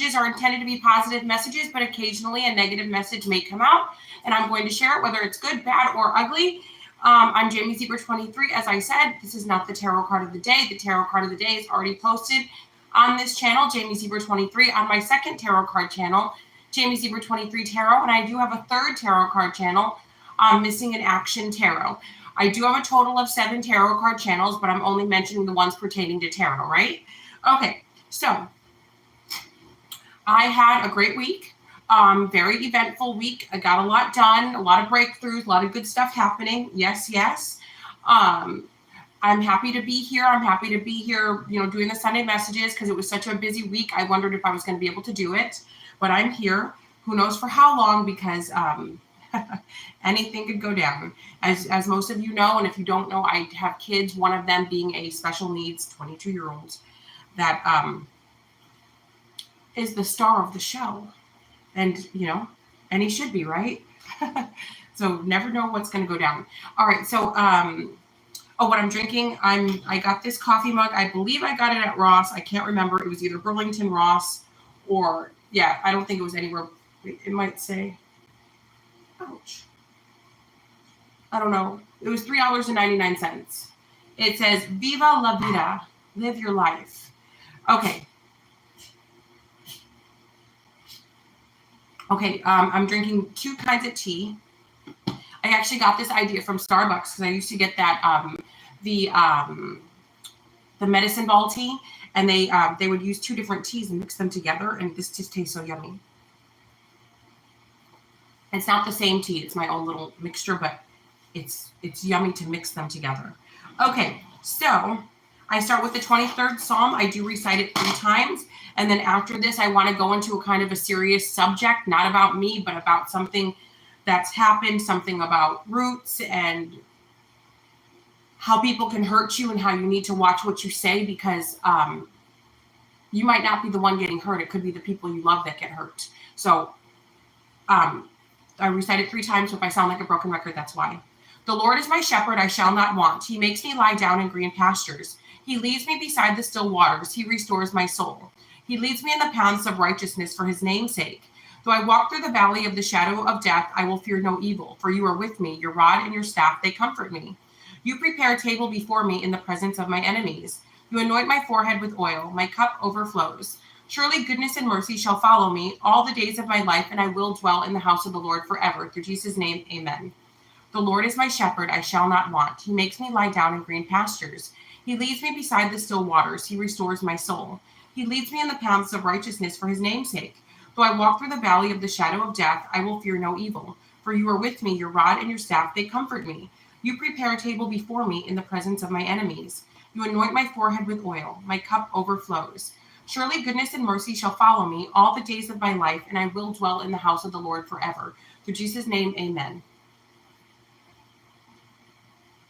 messages are intended to be positive messages, but occasionally a negative message may come out, and I'm going to share it, whether it's good, bad, or ugly. I'm Jamie Zebra 23. As I said, this is not the tarot card of the day. The tarot card of the day is already posted on this channel, Jamie Zebra 23, on my second tarot card channel, Jamie Zebra 23 Tarot, and I do have a third tarot card channel, Missing in Action Tarot. I do have a total of 7 tarot card channels, but I'm only mentioning the ones pertaining to tarot, right? Okay, so I had a great week, very eventful week. I got a lot done, a lot of breakthroughs, a lot of good stuff happening. Yes, yes. I'm happy to be here. I'm happy to be here, doing the Sunday messages because it was such a busy week. I wondered if I was going to be able to do it, but I'm here. Who knows for how long, because anything could go down. As most of you know, and if you don't know, I have kids, one of them being a special needs 22-year-old that is the star of the show. And, and he should be, right? So never know what's going to go down. All right, so what I'm drinking, I got this coffee mug. I believe I got it at Ross. I can't remember. It was either Burlington Ross or, I don't think it was anywhere. It might say, ouch. I don't know. It was $3.99. It says, Viva la vida, live your life. Okay. Okay, I'm drinking 2 kinds of tea. I actually got this idea from Starbucks because I used to get that the medicine ball tea, and they would use 2 different teas and mix them together, and this just tastes so yummy. It's not the same tea; it's my own little mixture, but it's yummy to mix them together. Okay, so I start with the 23rd Psalm. I do recite it 3 times, and then after this, I want to go into a kind of a serious subject, not about me, but about something that's happened, something about roots and how people can hurt you and how you need to watch what you say, because you might not be the one getting hurt. It could be the people you love that get hurt. So I recite it 3 times. So if I sound like a broken record, that's why. The Lord is my shepherd, I shall not want. He makes me lie down in green pastures. He leads me beside the still waters. He restores my soul. He leads me in the paths of righteousness for his name's sake. Though I walk through the valley of the shadow of death, I will fear no evil, for you are with me. Your rod and your staff, they comfort me. You prepare a table before me in the presence of my enemies. You anoint my forehead with oil. My cup overflows. Surely goodness and mercy shall follow me all the days of my life, and I will dwell in the house of the Lord forever. Through Jesus' name, amen. The Lord is my shepherd, I shall not want. He makes me lie down in green pastures. He leads me beside the still waters. He restores my soul. He leads me in the paths of righteousness for his name's sake. Though I walk through the valley of the shadow of death, I will fear no evil. For you are with me, your rod and your staff, they comfort me. You prepare a table before me in the presence of my enemies. You anoint my forehead with oil. My cup overflows. Surely goodness and mercy shall follow me all the days of my life, and I will dwell in the house of the Lord forever. Through Jesus' name, amen.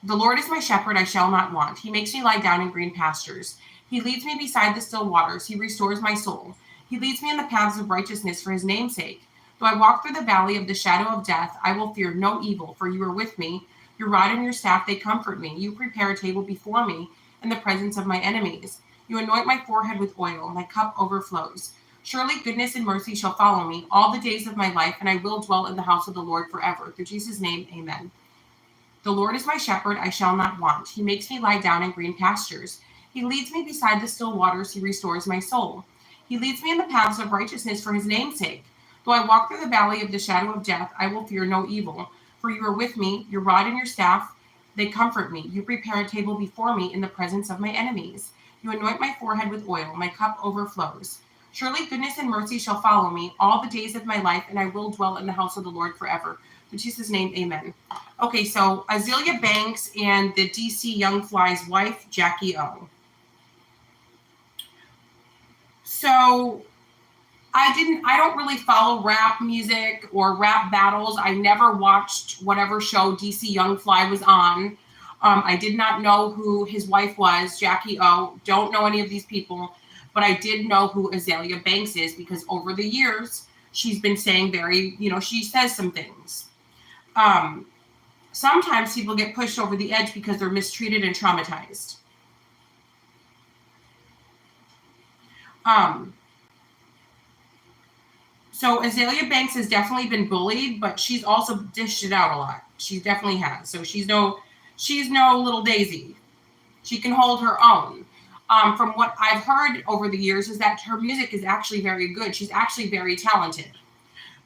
The Lord is my shepherd, I shall not want. He makes me lie down in green pastures. He leads me beside the still waters. He restores my soul. He leads me in the paths of righteousness for his name's sake. Though I walk through the valley of the shadow of death, I will fear no evil, for you are with me. Your rod and your staff, they comfort me. You prepare a table before me in the presence of my enemies. You anoint my forehead with oil. My cup overflows. Surely goodness and mercy shall follow me all the days of my life, and I will dwell in the house of the Lord forever. Through Jesus' name, amen. The Lord is my shepherd, I shall not want. He makes me lie down in green pastures. He leads me beside the still waters. He restores my soul. He leads me in the paths of righteousness for his name's sake. Though I walk through the valley of the shadow of death, I will fear no evil. For you are with me, your rod and your staff, they comfort me. You prepare a table before me in the presence of my enemies. You anoint my forehead with oil. My cup overflows. Surely goodness and mercy shall follow me all the days of my life, and I will dwell in the house of the Lord forever. In Jesus' name, amen. Okay, so Azealia Banks and the DC Young Fly's wife, Jackie O. So I don't really follow rap music or rap battles. I never watched whatever show DC Young Fly was on. I did not know who his wife was, Jackie O. Don't know any of these people, but I did know who Azealia Banks is because over the years, she's been saying she says some things. Sometimes people get pushed over the edge because they're mistreated and traumatized. So Azalea Banks has definitely been bullied, but she's also dished it out a lot. She definitely has. So she's no little daisy. She can hold her own. From what I've heard over the years is that her music is actually very good. She's actually very talented,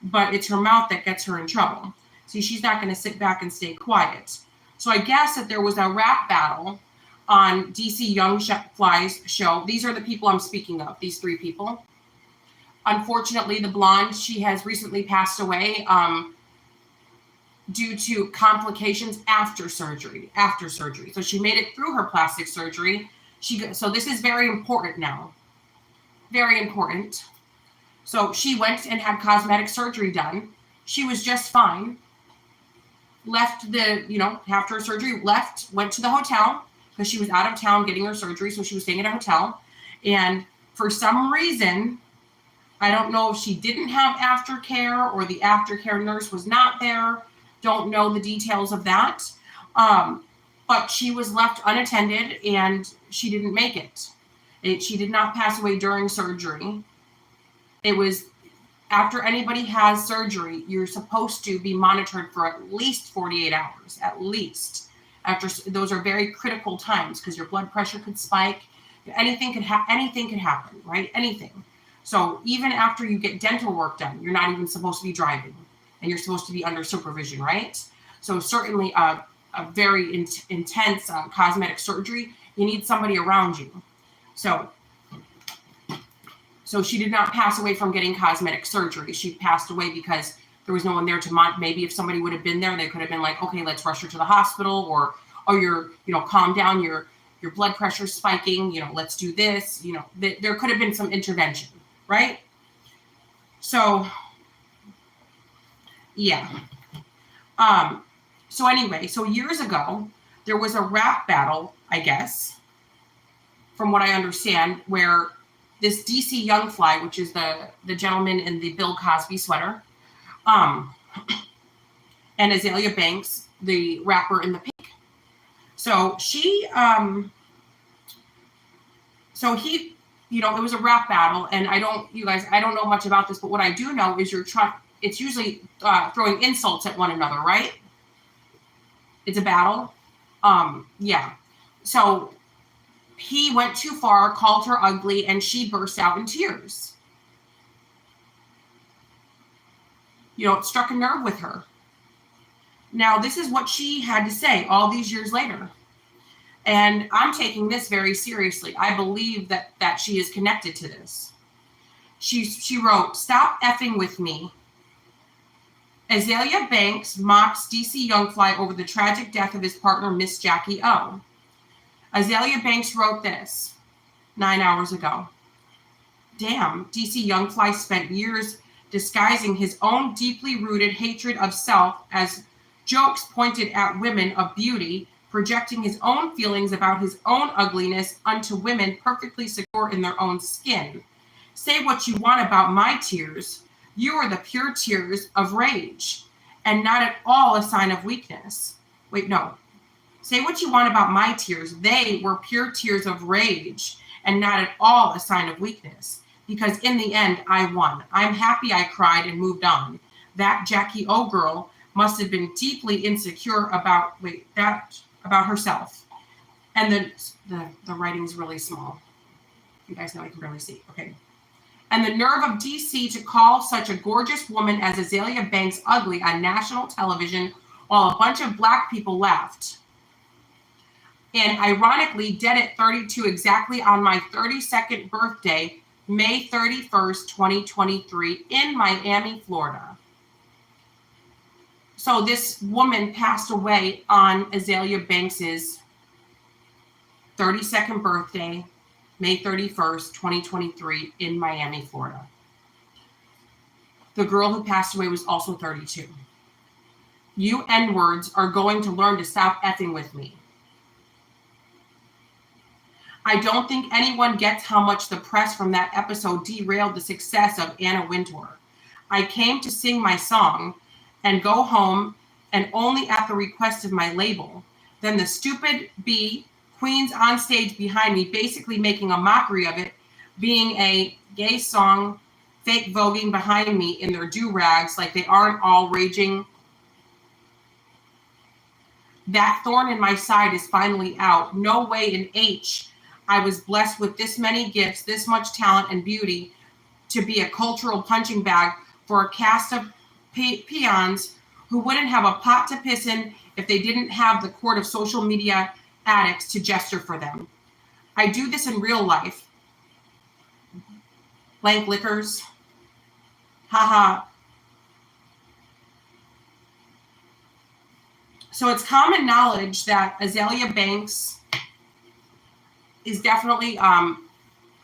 but it's her mouth that gets her in trouble. See, she's not going to sit back and stay quiet. So I guess that there was a rap battle on DC Young Fly's show. These are the people I'm speaking of, these three people. Unfortunately, the blonde, she has recently passed away due to complications after surgery. So she made it through her plastic surgery. So this is very important now. Very important. So she went and had cosmetic surgery done. She was just fine. Left after her surgery, went to the hotel because she was out of town getting her surgery. So she was staying at a hotel. And for some reason, I don't know if she didn't have aftercare or the aftercare nurse was not there. Don't know the details of that. But she was left unattended and she didn't make it. She did not pass away during surgery. It was after anybody has surgery, you're supposed to be monitored for at least 48 hours, at least. Those are very critical times because your blood pressure could spike. Anything could happen, right? Anything. So even after you get dental work done, you're not even supposed to be driving and you're supposed to be under supervision, right? So certainly a very intense cosmetic surgery, you need somebody around you. So she did not pass away from getting cosmetic surgery. She passed away because there was no one there to maybe if somebody would have been there, they could have been like, okay, let's rush her to the hospital, or you're, calm down, your blood pressure spiking, let's do this, there could have been some intervention, right? So, yeah. So anyway, so years ago, there was a rap battle, I guess, from what I understand, where this DC Young Fly, which is the gentleman in the Bill Cosby sweater, and Azalea Banks, the rapper in the pink. So he, it was a rap battle, and I don't know much about this, but what I do know is it's usually throwing insults at one another, right? It's a battle. Yeah. So he went too far, called her ugly, and she burst out in tears. It struck a nerve with her. Now, this is what she had to say all these years later. And I'm taking this very seriously. I believe that she is connected to this. She wrote, "Stop effing with me. Azalea Banks mocks DC Young Fly over the tragic death of his partner, Miss Jackie O." Azalea Banks wrote this 9 hours ago. "Damn, DC Young Fly spent years disguising his own deeply rooted hatred of self as jokes pointed at women of beauty, projecting his own feelings about his own ugliness onto women perfectly secure in their own skin. Say what you want about my tears. You are the pure tears of rage, and not at all a sign of weakness." Wait, no. "Say what you want about my tears. They were pure tears of rage, and not at all a sign of weakness. Because in the end, I won. I'm happy I cried and moved on. That Jackie O girl must have been deeply insecure about herself." And the writing's really small. You guys know I can barely see. Okay. "And the nerve of DC to call such a gorgeous woman as Azalea Banks ugly on national television while a bunch of black people laughed. And ironically, dead at 32 exactly on my 32nd birthday, May 31st, 2023 in Miami, Florida." So this woman passed away on Azalea Banks's 32nd birthday, May 31st, 2023 in Miami, Florida. The girl who passed away was also 32. You N-words are going to learn to stop effing with me. I don't think anyone gets how much the press from that episode derailed the success of Anna Wintour. I came to sing my song and go home, and only at the request of my label. Then the stupid queens on stage behind me basically making a mockery of it being a gay song fake voguing behind me in their do-rags like they aren't all raging. That thorn in my side is finally out. No way in H I was blessed with this many gifts, this much talent and beauty to be a cultural punching bag for a cast of peons who wouldn't have a pot to piss in if they didn't have the court of social media addicts to gesture for them. I do this in real life. Blank liquors. Haha. So it's common knowledge that Azealia Banks is definitely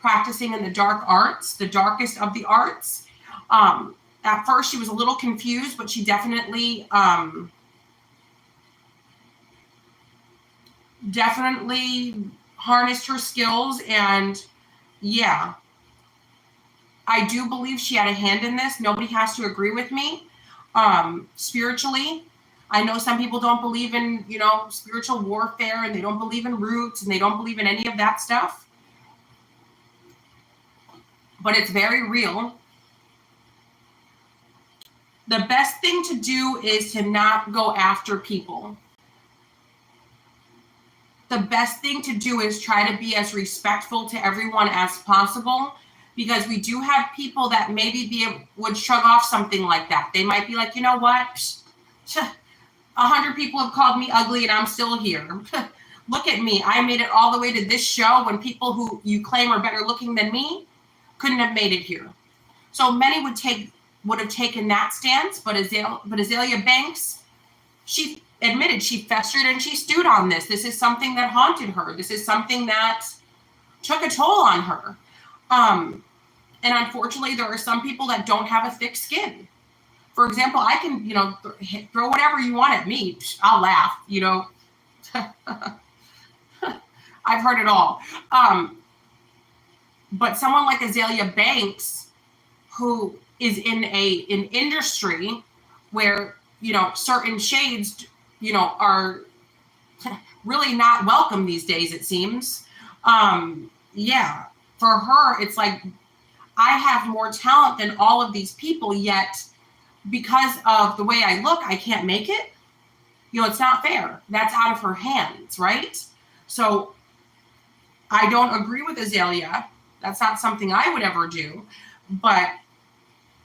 practicing in the dark arts, the darkest of the arts. At first, she was a little confused, but she definitely harnessed her skills. And yeah, I do believe she had a hand in this. Nobody has to agree with me. Spiritually, I know some people don't believe in, spiritual warfare, and they don't believe in roots, and they don't believe in any of that stuff. But it's very real. The best thing to do is to not go after people. The best thing to do is try to be as respectful to everyone as possible, because we do have people that maybe would shrug off something like that. They might be like, you know what? 100 people have called me ugly and I'm still here. Look at me. I made it all the way to this show when people who you claim are better looking than me couldn't have made it here. So many would have taken that stance, but Azealia Banks, she admitted she festered and she stewed on this. This is something that haunted her. This is something that took a toll on her. And unfortunately, there are some people that don't have a thick skin. For example, I can, throw whatever you want at me. I'll laugh, I've heard it all. But someone like Azealia Banks, who is in an industry where, certain shades, are really not welcome these days, it seems. Yeah, for her, it's like, I have more talent than all of these people, yet because of the way I look, I can't make it. It's not fair. That's out of her hands, right? So I don't agree with Azealia. That's not something I would ever do. But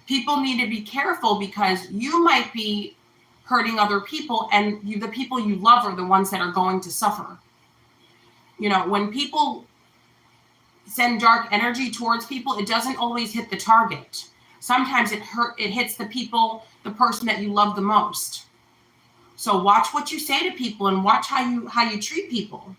people need to be careful, because you might be hurting other people, and the people you love are the ones that are going to suffer. When people send dark energy towards people, it doesn't always hit the target. Sometimes it hits the person that you love the most. So watch what you say to people, and watch how you treat people.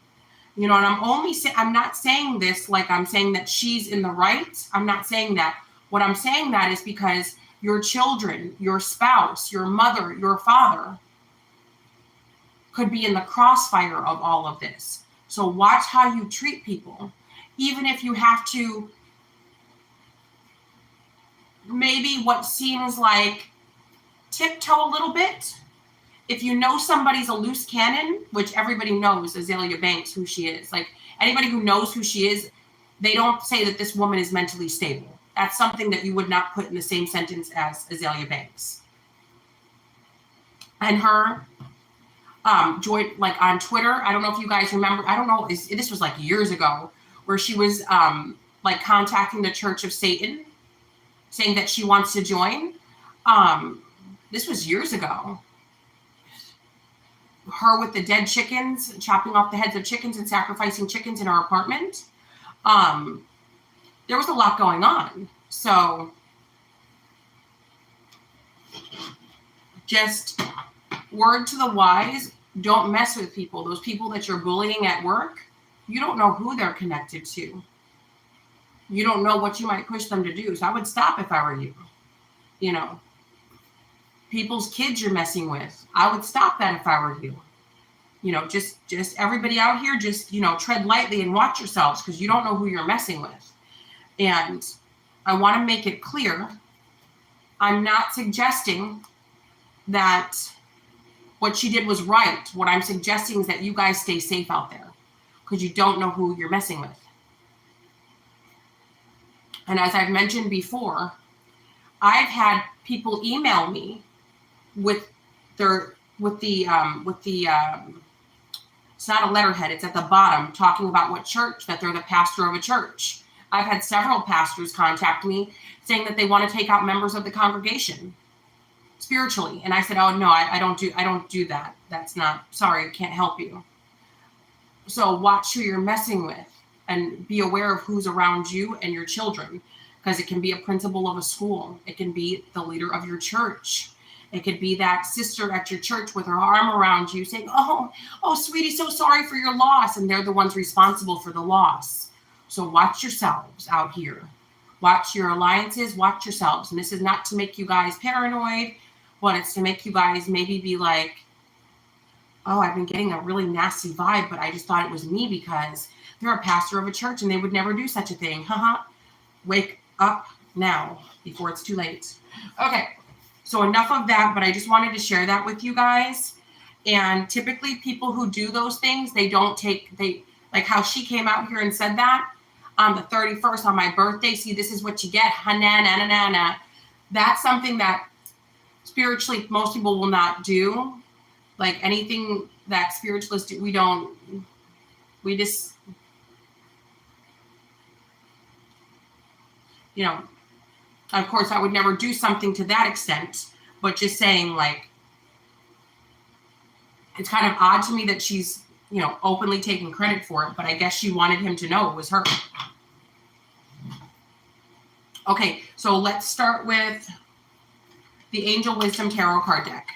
And I'm not saying this like I'm saying that she's in the right. I'm not saying that. What I'm saying that is because your children, your spouse, your mother, your father could be in the crossfire of all of this. So watch how you treat people. Even if you have to, maybe what seems like tiptoe a little bit. If you know somebody's a loose cannon, which everybody knows Azealia Banks, who she is. Like, anybody who knows who she is, they don't say that this woman is mentally stable. That's something that you would not put in the same sentence as Azealia Banks. And her, Joy, like on Twitter, I don't know if you guys remember, I don't know, this was like years ago, where she was like contacting the Church of Satan, saying that she wants to join. This was years ago. Her with the dead chickens, chopping off the heads of chickens and sacrificing chickens in her apartment. There was a lot going on. So just word to the wise, don't mess with people. Those people that you're bullying at work, you don't know who they're connected to. You don't know what you might push them to do. So I would stop if I were you. People's kids you're messing with, I would stop that if I were you. Just everybody out here, just, tread lightly and watch yourselves, because you don't know who you're messing with. And I want to make it clear, I'm not suggesting that what she did was right. What I'm suggesting is that you guys stay safe out there, because you don't know who you're messing with. And as I've mentioned before, I've had people email me with their it's not a letterhead, it's at the bottom talking about what church, that they're the pastor of a church. I've had several pastors contact me saying that they want to take out members of the congregation spiritually. And I said, oh no, I don't do that. That's not, sorry, I can't help you. So watch who you're messing with and be aware of who's around you and your children, because it can be a principal of a school. It can be the leader of your church. It could be that sister at your church with her arm around you saying, oh, sweetie, so sorry for your loss. And they're the ones responsible for the loss. So watch yourselves out here. Watch your alliances, watch yourselves. And this is not to make you guys paranoid, but it's to make you guys maybe be like, oh, I've been getting a really nasty vibe, but I just thought it was me because they're a pastor of a church and they would never do such a thing. Wake up now before it's too late. Okay, so enough of that, but I just wanted to share that with you guys. And typically people who do those things, they like how she came out here and said that on the 31st on my birthday. See, this is what you get. That's something that spiritually most people will not do. Like anything that spiritualists do, we just, of course I would never do something to that extent, but just saying, like, it's kind of odd to me that she's, openly taking credit for it, but I guess she wanted him to know it was her. Okay, so let's start with the Angel Wisdom Tarot card deck.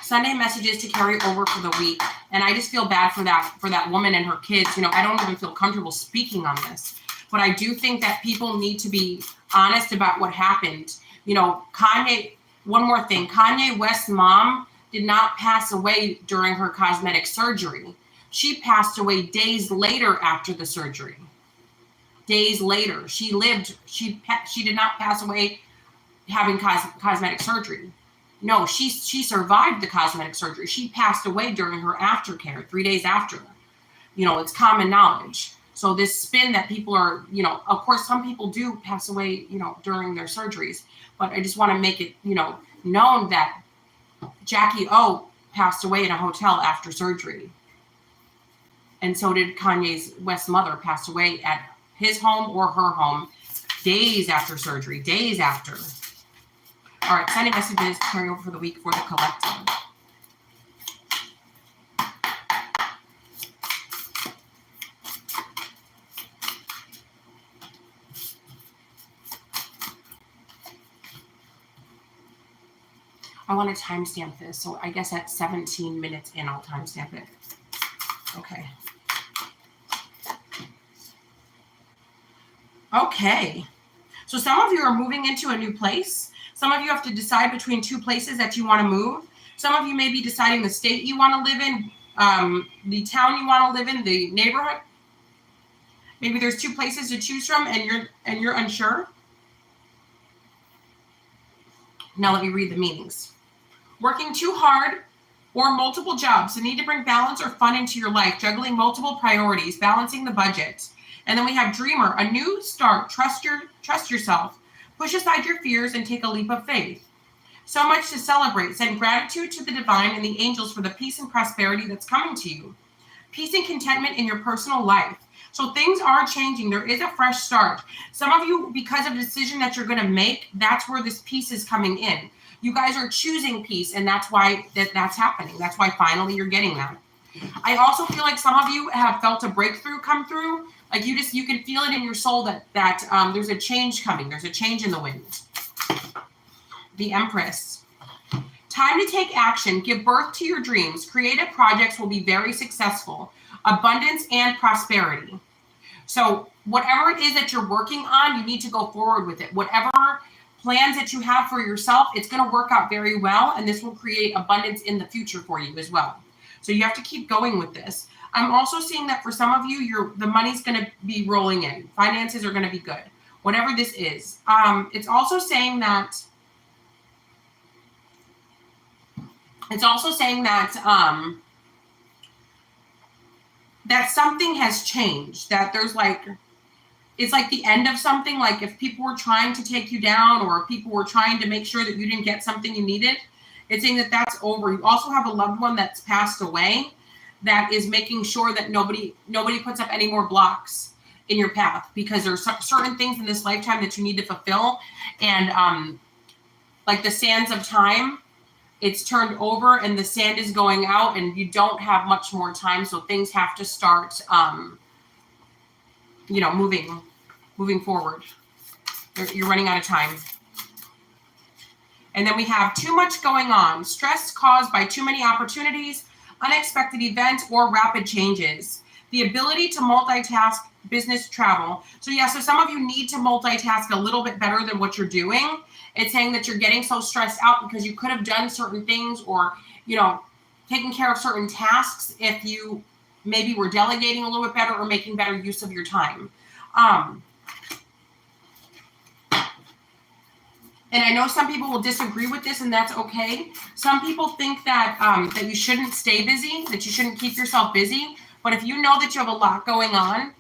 Sunday messages to carry over for the week. And I just feel bad for that woman and her kids. I don't even feel comfortable speaking on this, but I do think that people need to be honest about what happened. Kanye, one more thing, Kanye West's mom did not pass away during her cosmetic surgery. She passed away days later after the surgery. Days later. She lived, she did not pass away having cosmetic surgery. No, she survived the cosmetic surgery. She passed away during her aftercare, 3 days after. It's common knowledge. So this spin that people are, of course, some people do pass away, during their surgeries. But I just want to make it, known that Jackie O passed away in a hotel after surgery. And so did Kanye's West mother, pass away at his home or her home days after surgery, days after. All right, Sunday messages to carry over for the week for the collective. I want to timestamp this, so I guess at 17 minutes in, I'll timestamp it. Okay. Okay. So some of you are moving into a new place. Some of you have to decide between two places that you want to move. Some of you may be deciding the state you want to live in, the town you want to live in, the neighborhood. Maybe there's two places to choose from and you're unsure. Now let me read the meanings. Working too hard or multiple jobs. The need to bring balance or fun into your life, juggling multiple priorities, balancing the budget. And then we have dreamer, a new start, trust yourself, push aside your fears and take a leap of faith. So much to celebrate. Send gratitude to the divine and the angels for the peace and prosperity that's coming to you. Peace and contentment in your personal life. So things are changing. There is a fresh start. Some of you, because of a decision that you're going to make, that's where this peace is coming in. You guys are choosing peace, and that's why that's happening. That's why finally you're getting that. I also feel like some of you have felt a breakthrough come through. Like you can feel it in your soul that there's a change coming. There's a change in the wind. The Empress. Time to take action. Give birth to your dreams. Creative projects will be very successful. Abundance and prosperity. So whatever it is that you're working on, you need to go forward with it. Whatever plans that you have for yourself, it's going to work out very well, and this will create abundance in the future for you as well. So you have to keep going with this. I'm also seeing that for some of you, the money's going to be rolling in. Finances are going to be good. Whatever this is. It's also saying that that something has changed. That there's like it's like the end of something. Like if people were trying to take you down, or if people were trying to make sure that you didn't get something you needed, it's saying that that's over. You also have a loved one that's passed away that is making sure that nobody puts up any more blocks in your path, because there's certain things in this lifetime that you need to fulfill. And like the sands of time, it's turned over and the sand is going out and you don't have much more time. So things have to start, moving forward. You're running out of time. And then we have too much going on. Stress caused by too many opportunities, unexpected events, or rapid changes. The ability to multitask, business, travel. So yeah, so some of you need to multitask a little bit better than what you're doing. It's saying that you're getting so stressed out because you could have done certain things, or, taking care of certain tasks if you maybe were delegating a little bit better or making better use of your time. And I know some people will disagree with this, and that's okay. Some people think that that you shouldn't stay busy, that you shouldn't keep yourself busy. But if you know that you have a lot going on,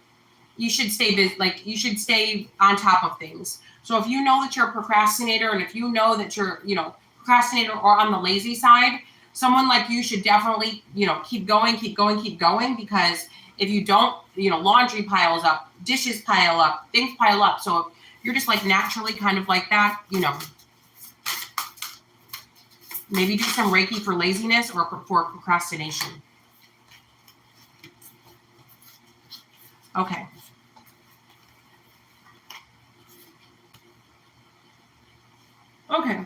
you should stay busy. Like, you should stay on top of things. So if you know that you're a procrastinator, and if you know that you're, procrastinator or on the lazy side, someone like you should definitely, keep going, because if you don't, laundry piles up, dishes pile up, things pile up. So if you're just like naturally kind of like that, maybe do some Reiki for laziness or for procrastination. Okay. Okay.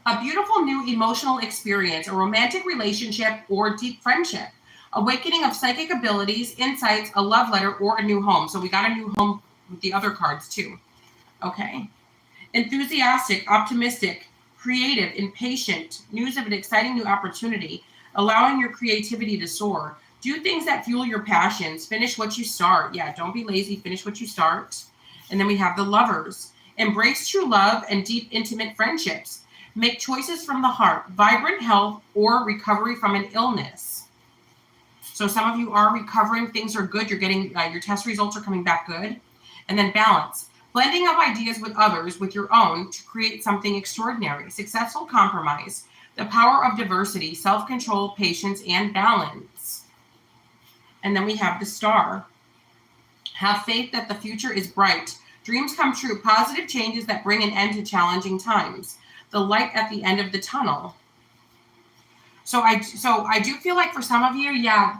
A beautiful new emotional experience, a romantic relationship, or deep friendship. Awakening of psychic abilities, insights, a love letter, or a new home. So we got a new home with the other cards too. Okay. Enthusiastic, optimistic, creative, impatient, news of an exciting new opportunity, allowing your creativity to soar. Do things that fuel your passions. Finish what you start. Yeah, don't be lazy. Finish what you start. And then we have the Lovers. Embrace true love and deep, intimate friendships. Make choices from the heart. Vibrant health or recovery from an illness. So some of you are recovering. Things are good. You're getting, your test results are coming back good. And then Balance. Blending of ideas with others, with your own, to create something extraordinary. Successful compromise. The power of diversity, self-control, patience, and balance. And then we have the Star. Have faith that the future is bright. Dreams come true. Positive changes that bring an end to challenging times. The light at the end of the tunnel. So I do feel like for some of you, yeah,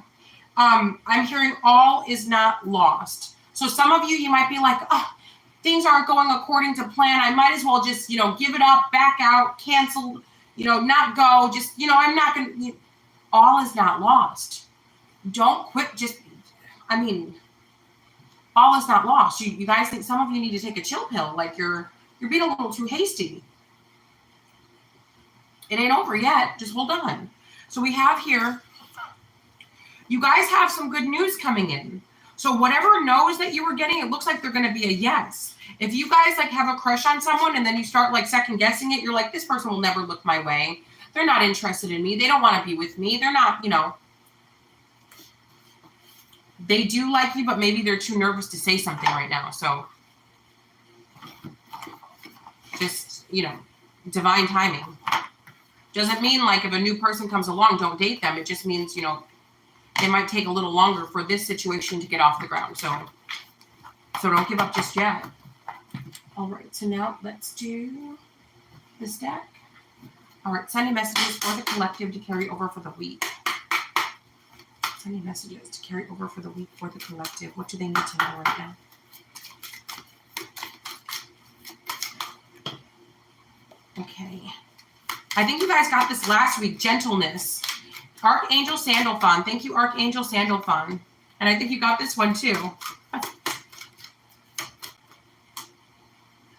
I'm hearing all is not lost. So some of you might be like, oh, things aren't going according to plan. I might as well just, give it up, back out, cancel, not go. Just, I'm not going to, all is not lost. Don't quit. All is not lost. You guys think some of you need to take a chill pill. Like you're being a little too hasty. It ain't over yet. Just hold on. So we have here, you guys have some good news coming in. So whatever no's that you were getting, it looks like they're going to be a yes. If you guys like have a crush on someone and then you start like second guessing it, you're like, this person will never look my way. They're not interested in me. They don't want to be with me. They're not, they do like you, but maybe they're too nervous to say something right now. So just, divine timing. Doesn't mean like if a new person comes along, don't date them. It just means, they might take a little longer for this situation to get off the ground. So don't give up just yet. All right, so now let's do this deck. All right, sending messages for the collective to carry over for the week. Sending messages to carry over for the week for the collective. What do they need to know right now? Okay. I think you guys got this last week. Gentleness. Archangel Sandalphon. Thank you, Archangel Sandalphon. And I think you got this one too.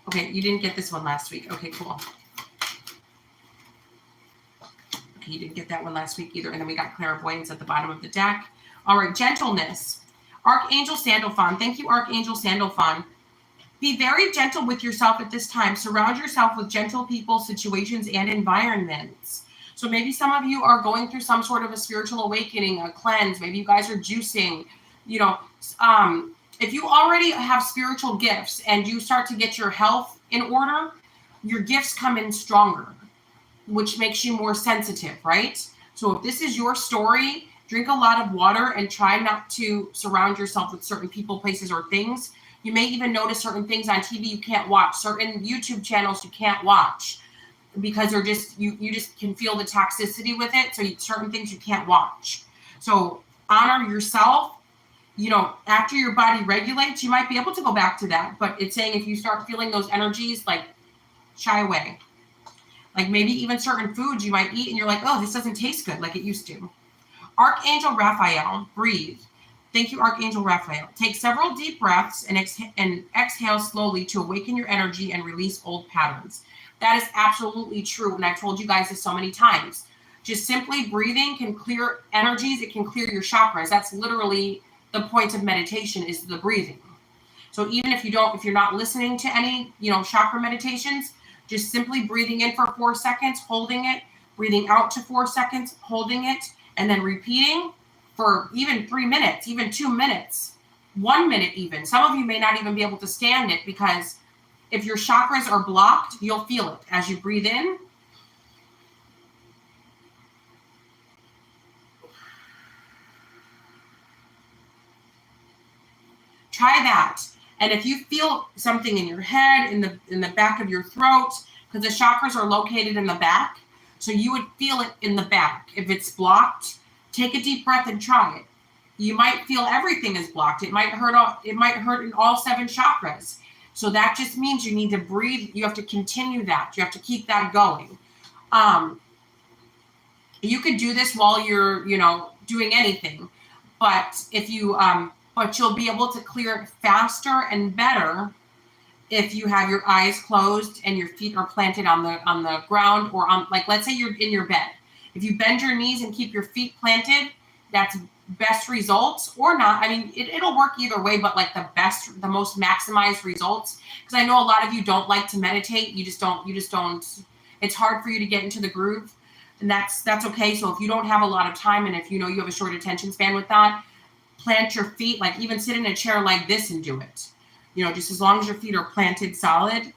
Okay, you didn't get this one last week. Okay, cool. Okay, you didn't get that one last week either. And then we got Clairvoyance at the bottom of the deck. All right, Gentleness. Archangel Sandalphon. Thank you, Archangel Sandalphon. Be very gentle with yourself at this time. Surround yourself with gentle people, situations, and environments. So maybe some of you are going through some sort of a spiritual awakening, a cleanse. Maybe you guys are juicing, if you already have spiritual gifts and you start to get your health in order, your gifts come in stronger, which makes you more sensitive, right? So if this is your story, drink a lot of water and try not to surround yourself with certain people, places, or things. You may even notice certain things on TV you can't watch, certain YouTube channels you can't watch because they're just, you just can feel the toxicity with it. So certain things you can't watch. So honor yourself. You know, after your body regulates, you might be able to go back to that. But it's saying if you start feeling those energies, like shy away. Like maybe even certain foods you might eat and you're like, oh, this doesn't taste good like it used to. Archangel Raphael, breathe. Thank you, Archangel Raphael. Take several deep breaths and exhale slowly to awaken your energy and release old patterns. That is absolutely true. And I've told you guys this so many times. Just simply breathing can clear energies. It can clear your chakras. That's literally the point of meditation, is the breathing. So even if you're not listening to any, chakra meditations, just simply breathing in for 4 seconds, holding it, breathing out to 4 seconds, holding it, and then repeating for even 3 minutes, even 2 minutes, 1 minute even. Some of you may not even be able to stand it because if your chakras are blocked, you'll feel it as you breathe in. Try that. And if you feel something in your head, in the back of your throat, because the chakras are located in the back, so you would feel it in the back. If it's blocked, take a deep breath and try it. You might feel everything is blocked. It might hurt in all 7 chakras. So that just means you need to breathe. You have to continue that. You have to keep that going. You could do this while you're, doing anything. But if you but you'll be able to clear it faster and better if you have your eyes closed and your feet are planted on the ground, or on, like, let's say you're in your bed. If you bend your knees and keep your feet planted, that's best results. Or not. I mean, it'll work either way, but like the most maximized results. Because I know a lot of you don't like to meditate. You just don't. It's hard for you to get into the groove, and that's okay. So if you don't have a lot of time, and if you have a short attention span with that, plant your feet, like even sit in a chair like this and do it. Just as long as your feet are planted solid,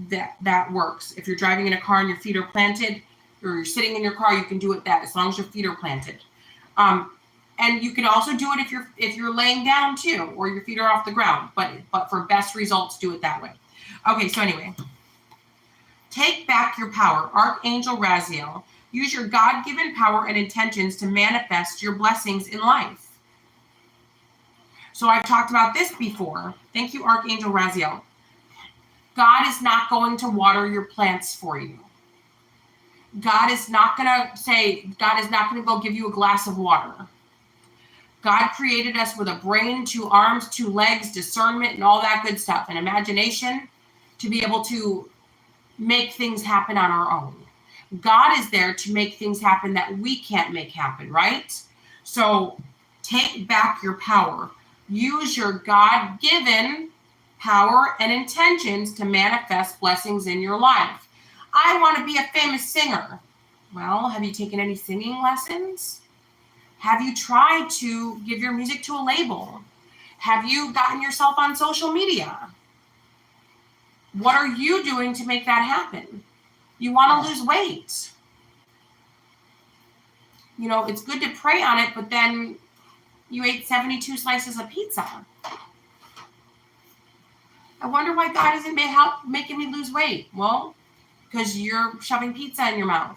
that works. If you're driving in a car and your feet are planted, or you're sitting in your car, you can do it as long as your feet are planted. And you can also do it if you're laying down too, or your feet are off the ground. But for best results, do it that way. Okay, so anyway, take back your power. Archangel Raziel, use your God-given power and intentions to manifest your blessings in life. So I've talked about this before. Thank you, Archangel Raziel. God is not going to water your plants for you. God is not going to go give you a glass of water. God created us with a brain, 2 arms, 2 legs, discernment, and all that good stuff, and imagination to be able to make things happen on our own. God is there to make things happen that we can't make happen, right? So take back your power. Use your God-given power and intentions to manifest blessings in your life. I want to be a famous singer. Well, have you taken any singing lessons? Have you tried to give your music to a label? Have you gotten yourself on social media? What are you doing to make that happen? You want to lose weight. It's good to pray on it, but then you ate 72 slices of pizza. I wonder why God isn't making me lose weight. Well, because you're shoving pizza in your mouth.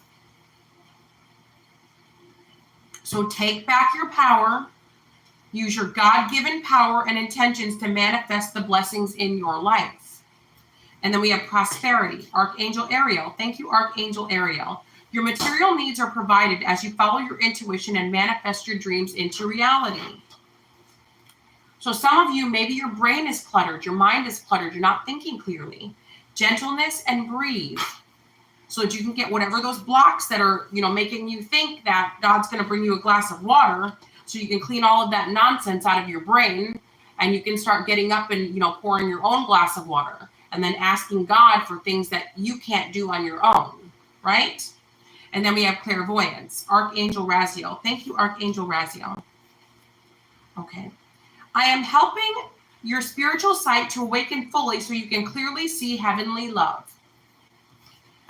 So take back your power. Use your God-given power and intentions to manifest the blessings in your life. And then we have prosperity. Archangel Ariel. Thank you, Archangel Ariel. Your material needs are provided as you follow your intuition and manifest your dreams into reality. So some of you, maybe your brain is cluttered, your mind is cluttered, you're not thinking clearly. Gentleness and breathe, so that you can get whatever those blocks that are, making you think that God's going to bring you a glass of water, so you can clean all of that nonsense out of your brain, and you can start getting up and, pouring your own glass of water, and then asking God for things that you can't do on your own, right? And then we have clairvoyance. Archangel Raziel. Thank you, Archangel Raziel. Okay. I am helping your spiritual sight to awaken fully so you can clearly see heavenly love.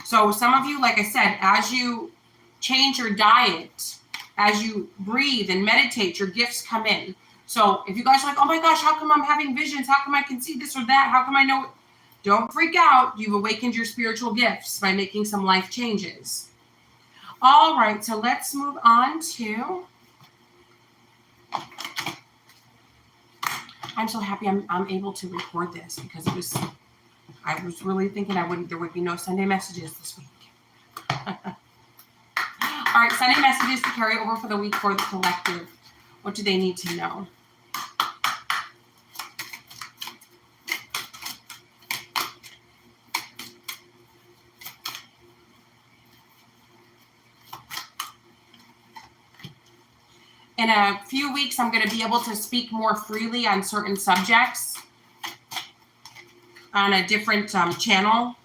So some of you, like I said, as you change your diet, as you breathe and meditate, your gifts come in. So if you guys are like, oh my gosh, how come I'm having visions? How come I can see this or that? How come I know? Don't freak out. You've awakened your spiritual gifts by making some life changes. All right, so let's move on to... I'm so happy I'm able to record this because I was really thinking there would be no Sunday messages this week. All right, Sunday messages to carry over for the week for the collective. What do they need to know? In a few weeks, I'm going to be able to speak more freely on certain subjects on a different channel.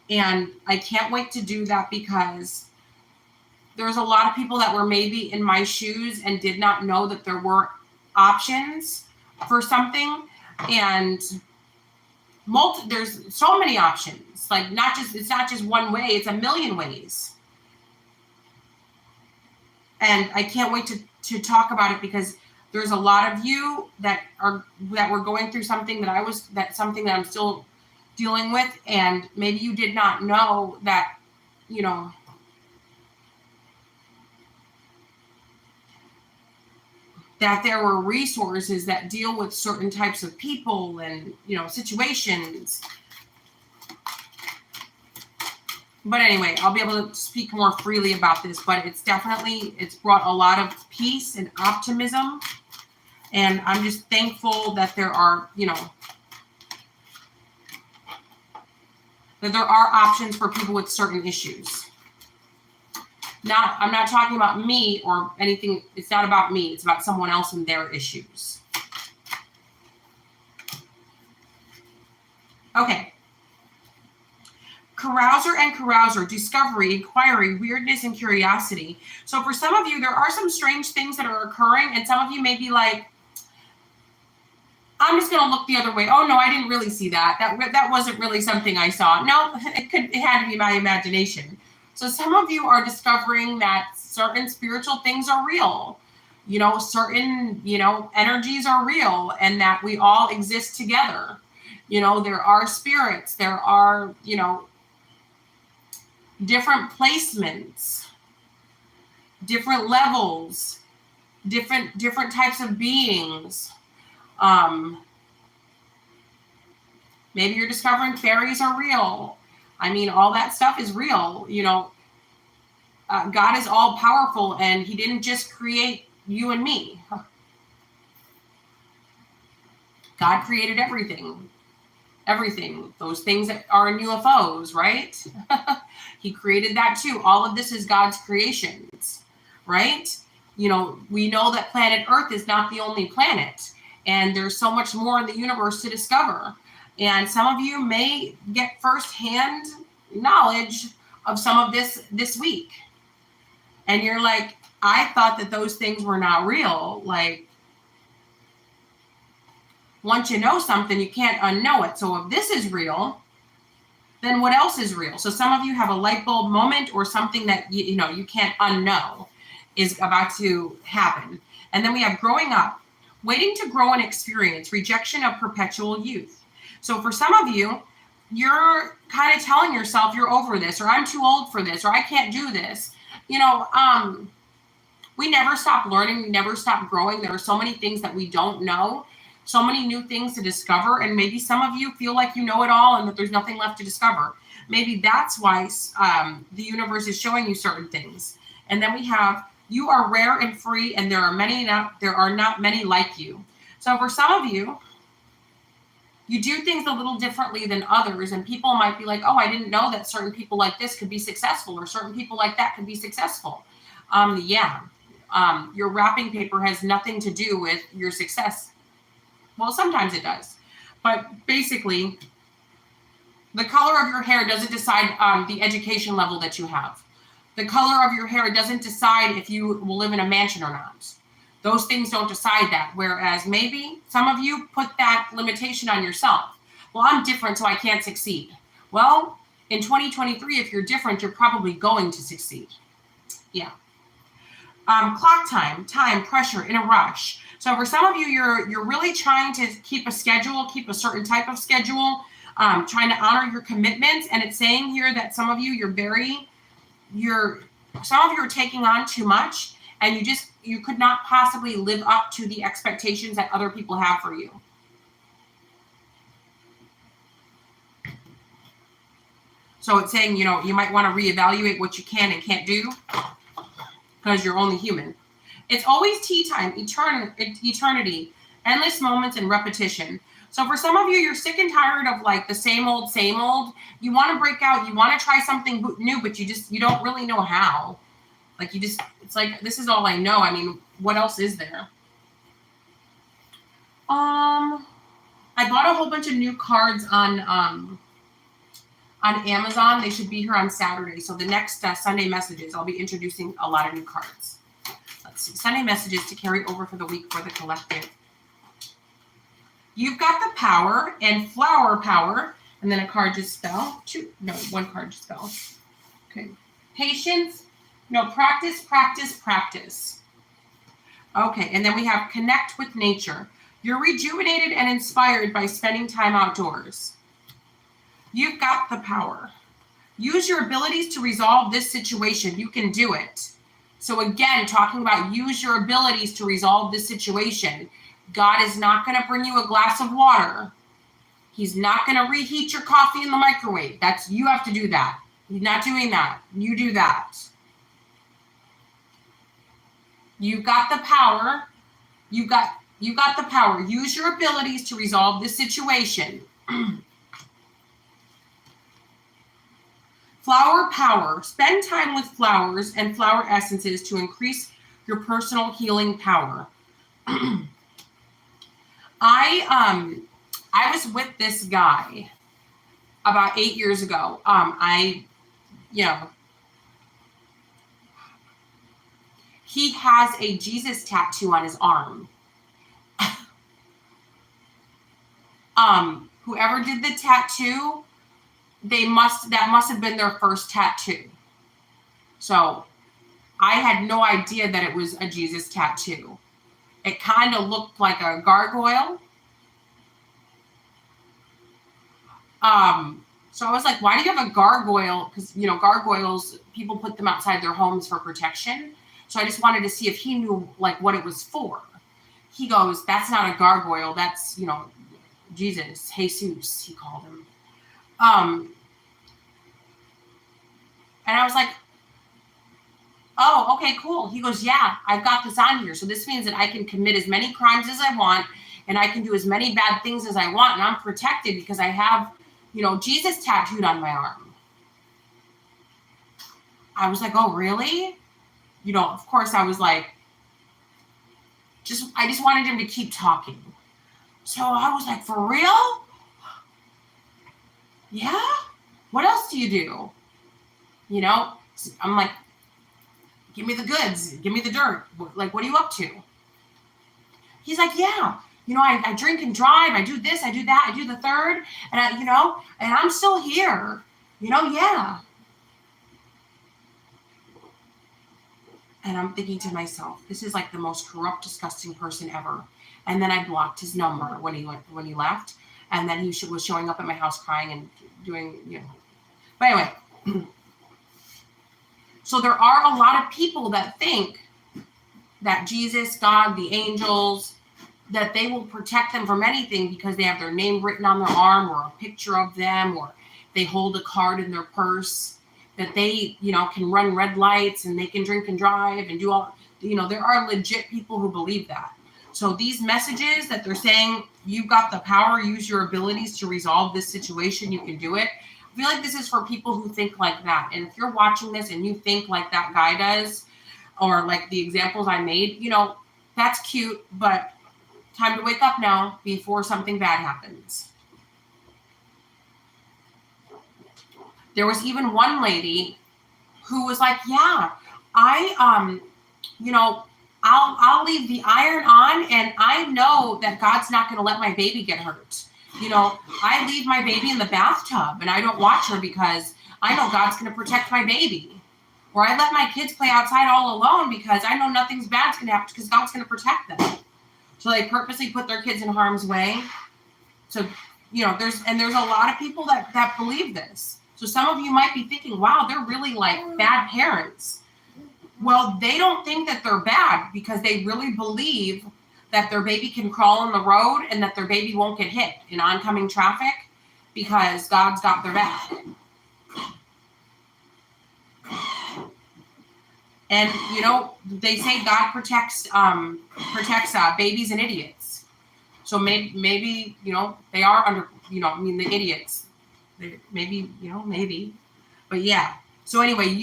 And I can't wait to do that because there's a lot of people that were maybe in my shoes and did not know that there were options for something. And there's so many options. Like it's not just one way, it's a million ways. And I can't wait to talk about it because there's a lot of you that were going through something that I'm still dealing with, and maybe you did not know that, you know, that there were resources that deal with certain types of people and, you know, situations. But anyway, I'll be able to speak more freely about this, but it's brought a lot of peace and optimism. And I'm just thankful that there are, you know, that there are options for people with certain issues. I'm not talking about me or anything. It's not about me. It's about someone else and their issues. Okay. Carouser and carouser, discovery, inquiry, weirdness, and curiosity. So for some of you, there are some strange things that are occurring, and some of you may be like, I'm just going to look the other way. Oh, no, I didn't really see that. That wasn't really something I saw. No, it had to be my imagination. So some of you are discovering that certain spiritual things are real. You know, certain, you know, energies are real, and that we all exist together. You know, there are spirits. There are, you know, different placements, different levels, different types of beings. Maybe you're discovering fairies are real. I mean, all that stuff is real. You know, God is all powerful, and he didn't just create you and me. God created everything. Those things that are in UFOs, right? He created that too. All of this is God's creations, right? You know, we know that planet Earth is not the only planet, and there's so much more in the universe to discover. And some of you may get firsthand knowledge of some of this week. And you're like, I thought that those things were not real. Like, once you know something, you can't unknow it. So if this is real, then what else is real? So some of you have a light bulb moment or something that you know you can't unknow is about to happen. And then we have growing up, waiting to grow and experience, rejection of perpetual youth. So for some of you, you're kind of telling yourself you're over this, or I'm too old for this, or I can't do this. You know, we never stop learning. We never stop growing. There are so many things that we don't know, so many new things to discover. And maybe some of you feel like you know it all and that there's nothing left to discover. Maybe that's why the universe is showing you certain things. And then we have, you are rare and free, and there are not many like you. So for some of you, you do things a little differently than others, and people might be like, oh, I didn't know that certain people like this could be successful, or certain people like that could be successful. Your wrapping paper has nothing to do with your success. Well, sometimes it does. But basically, the color of your hair doesn't decide the education level that you have. The color of your hair doesn't decide if you will live in a mansion or not. Those things don't decide that. Whereas maybe some of you put that limitation on yourself. Well, I'm different, so I can't succeed. Well, in 2023, if you're different, you're probably going to succeed. Yeah. Clock time, pressure, in a rush. So for some of you, you're really trying to keep a schedule, keep a certain type of schedule, trying to honor your commitments. And it's saying here that some of you, some of you are taking on too much, and you could not possibly live up to the expectations that other people have for you. So it's saying, you might want to reevaluate what you can and can't do, because you're only human. It's always tea time, eternity, endless moments and repetition. So for some of you, you're sick and tired of like the same old. You want to break out, you want to try something new, but you don't really know how. Like it's like, this is all I know. I mean, what else is there? I bought a whole bunch of new cards on Amazon. They should be here on Saturday. So the next Sunday messages, I'll be introducing a lot of new cards. Let's see. Sunday messages to carry over for the week for the collective. You've got the power and flower power. And then a card just fell. One card just fell. Okay. Patience. Practice. Okay. And then we have connect with nature. You're rejuvenated and inspired by spending time outdoors. You've got the power. Use your abilities to resolve this situation. You can do it. So again, talking about use your abilities to resolve this situation. God is not going to bring you a glass of water. He's not going to reheat your coffee in the microwave. You have to do that. He's not doing that. You do that. You've got the power. You've got the power. Use your abilities to resolve this situation. Flower power. Spend time with flowers and flower essences to increase your personal healing power. I was with this guy about 8 years ago. He has a Jesus tattoo on his arm. Whoever did the tattoo, that must have been their first tattoo. So I had no idea that it was a Jesus tattoo. It kind of looked like a gargoyle. So I was like, why do you have a gargoyle? Because, gargoyles, people put them outside their homes for protection. So I just wanted to see if he knew like what it was for. He goes, that's not a gargoyle. That's, Jesus, Jesus, he called him. And I was like, oh, okay, cool. He goes, yeah, I've got this on here. So this means that I can commit as many crimes as I want, and I can do as many bad things as I want, and I'm protected because I have, Jesus tattooed on my arm. I was like, oh, really? Of course I was like, I just wanted him to keep talking. So I was like, for real? Yeah? What else do you do? I'm like, give me the goods, give me the dirt. Like, what are you up to? He's like, yeah, I drink and drive. I do this, I do that, I do the third. And and I'm still here, yeah. And I'm thinking to myself, this is like the most corrupt, disgusting person ever. And then I blocked his number when he left. And then he was showing up at my house crying and doing, But anyway, so there are a lot of people that think that Jesus, God, the angels, that they will protect them from anything because they have their name written on their arm or a picture of them, or they hold a card in their purse, that they, can run red lights and they can drink and drive and do all, there are legit people who believe that. So these messages that they're saying, you've got the power, use your abilities to resolve this situation, you can do it. I feel like this is for people who think like that. And if you're watching this and you think like that guy does, or like the examples I made, that's cute, but time to wake up now before something bad happens. There was even one lady who was like, yeah, I'll leave the iron on, and I know that God's not going to let my baby get hurt. You know, I leave my baby in the bathtub and I don't watch her because I know God's going to protect my baby. Or I let my kids play outside all alone because I know nothing's bad's going to happen because God's going to protect them. So they purposely put their kids in harm's way. So, you know, there's a lot of people that believe this. So some of you might be thinking, wow, they're really like bad parents. Well, they don't think that they're bad because they really believe that their baby can crawl on the road and that their baby won't get hit in oncoming traffic because God's got their back. And, you know, they say God protects babies and idiots. So maybe, you know, they are under, you know, I mean, the idiots. Maybe, you know, maybe. But yeah. So anyway,